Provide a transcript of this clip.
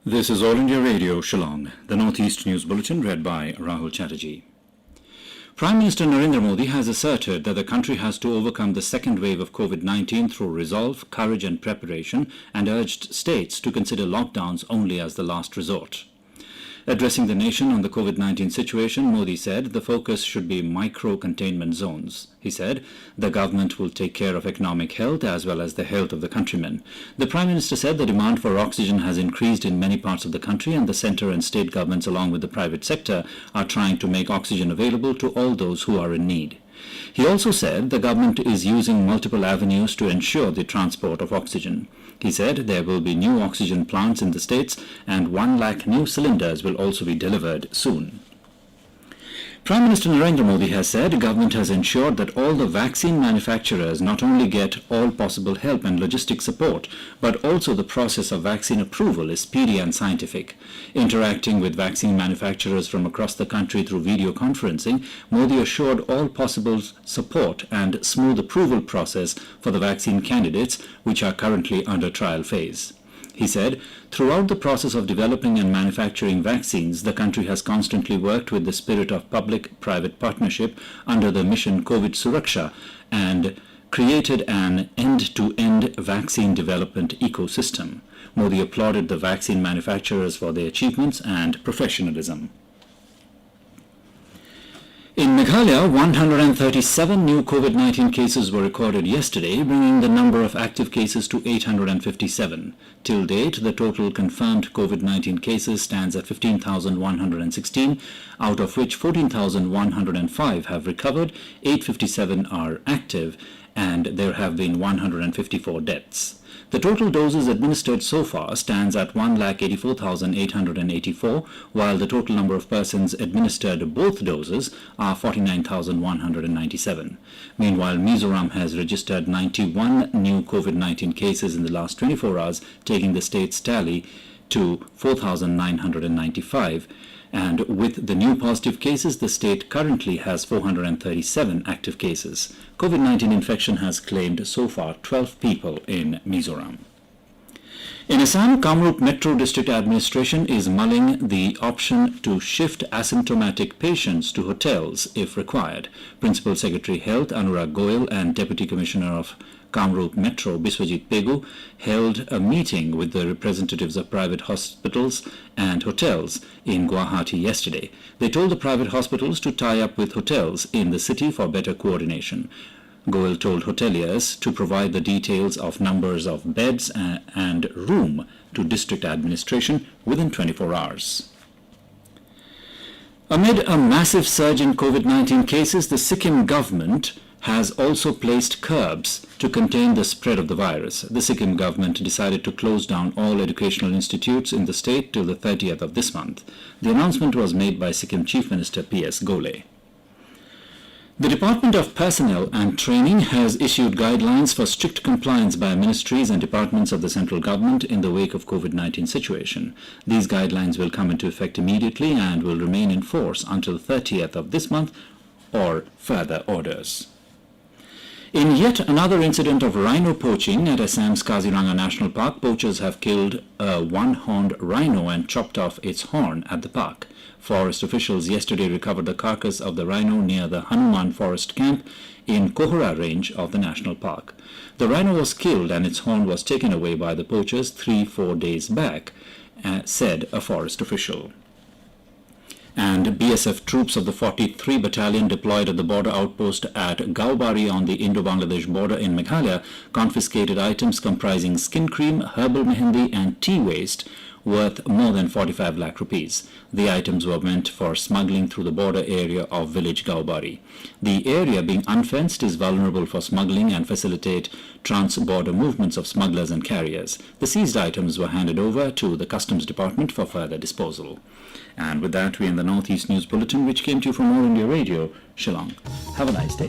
This is All India Radio, Shillong, the Northeast News Bulletin read by Rahul Chatterjee. Prime Minister Narendra Modi has asserted that the country has to overcome the second wave of COVID-19 through resolve, courage and preparation, and urged states to consider lockdowns only as the last resort. Addressing the nation on the COVID-19 situation, Modi said the focus should be micro-containment zones. He said the government will take care of economic health as well as the health of the countrymen. The Prime Minister said the demand for oxygen has increased in many parts of the country and the centre and state governments along with the private sector are trying to make oxygen available to all those who are in need. He also said the government is using multiple avenues to ensure the transport of oxygen. He said there will be new oxygen plants in the states and 1 lakh new cylinders will also be delivered soon. Prime Minister Narendra Modi has said the government has ensured that all the vaccine manufacturers not only get all possible help and logistic support, but also the process of vaccine approval is speedy and scientific. Interacting with vaccine manufacturers from across the country through video conferencing, Modi assured all possible support and smooth approval process for the vaccine candidates which are currently under trial phase. He said, throughout the process of developing and manufacturing vaccines, the country has constantly worked with the spirit of public-private partnership under the mission COVID Suraksha and created an end-to-end vaccine development ecosystem. Modi applauded the vaccine manufacturers for their achievements and professionalism. In Meghalaya, 137 new COVID-19 cases were recorded yesterday, bringing the number of active cases to 857. Till date, the total confirmed COVID-19 cases stands at 15,116, out of which 14,105 have recovered, 857 are active, and there have been 154 deaths. The total doses administered so far stands at 1,84,884, while the total number of persons administered both doses are 49,197. Meanwhile, Mizoram has registered 91 new COVID-19 cases in the last 24 hours, taking the state's tally to 4,995. And with the new positive cases, the state currently has 437 active cases. COVID-19 infection has claimed so far 12 people in Mizoram. In Assam, Kamrup Metro District Administration is mulling the option to shift asymptomatic patients to hotels if required. Principal Secretary Health Anurag Goyal and Deputy Commissioner of Kamrup Metro Biswajit Pegu held a meeting with the representatives of private hospitals and hotels in Guwahati yesterday. They told the private hospitals to tie up with hotels in the city for better coordination. Goyal told hoteliers to provide the details of numbers of beds and room to district administration within 24 hours. Amid a massive surge in COVID-19 cases, the Sikkim government has also placed curbs to contain the spread of the virus. The Sikkim government decided to close down all educational institutes in the state till the 30th of this month. The announcement was made by Sikkim Chief Minister P.S. Gole. The Department of Personnel and Training has issued guidelines for strict compliance by ministries and departments of the central government in the wake of COVID-19 situation. These guidelines will come into effect immediately and will remain in force until 30th of this month or further orders. In yet another incident of rhino poaching at Assam's Kaziranga National Park, poachers have killed a one-horned rhino and chopped off its horn at the park. Forest officials yesterday recovered the carcass of the rhino near the Hanuman Forest Camp in Kohora range of the national park. The rhino was killed and its horn was taken away by the poachers 3-4 days back, said a forest official. And BSF troops of the 43 Battalion deployed at the border outpost at Gaobari on the Indo-Bangladesh border in Meghalaya confiscated items comprising skin cream, herbal mehendi and tea waste worth more than 45 lakh rupees. The items were meant for smuggling through the border area of village Gaobari. The area being unfenced is vulnerable for smuggling and facilitate trans-border movements of smugglers and carriers. The seized items were handed over to the Customs Department for further disposal. And with that, we end the Northeast News Bulletin, which came to you from All India Radio, Shillong. Have a nice day.